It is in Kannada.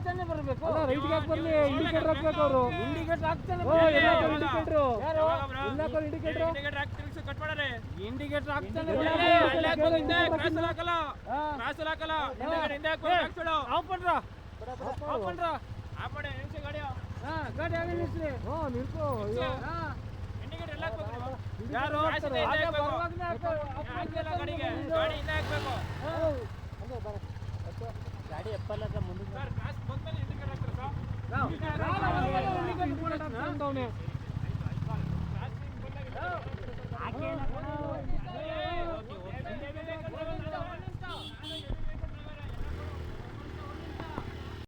ತಾನೇ ಬರಬೇಕು. ರೈಟ್ ಯಾಕೆ ಬರ್ಲಿ? ಇಂಡಿಕೇಟರ್ ಹಾಕ್ಬೇಕು ಅವರು. ಇಂಡಿಕೇಟರ್ ಹಾಕ್ತಾನೆ. ಇಂಡಿಕೇಟರ್ ಇಂಡಿಕೇಟರ್ ಹಾಕಿ ತಿರುಗಿಸಿ ಕಟ್ ಮಾಡಾರೆ. ಇಂಡಿಕೇಟರ್ ಹಾಕ್ತಾನೆ. ಕ್ರಾಸ್ ಹಾಕಲ್ಲ. ಹಿಂದೆ ಹಾಕ್ಬಿಡು. ಆಫ್ ಮಾಡ್ರ ಆಫ್ ಮಾಡ್ರ ಆಫ್ ಮಾಡಿ ನಿಮಿಷ ಗಾಡಿ. ಗಾಡಿ ಆಗಿ ನಿಲ್ಸ್ರಿ. ನಿಲ್ಕೋ. ಇಂಡಿಕೇಟರ್ ಎಲ್ಲ ಹಾಕ್ಬೇಕು ನೀವು. ಯಾರು ಗಾಡಿ ಹಿಂದೆ ಹಾಕ್ಬೇಕು. ಗಾಡಿ ಎಪ್ಪಲ್ಲ ಮುಂದೆ ಸರ್ ಕ್ರಾಸ್ ಬಂದ್ಮೇಲೆ ಇಂಡಿಕೇಟರ್ ಹಾಕ್ತಾರೆ ಸರ್. ಇಂಡಿಕೇಟರ್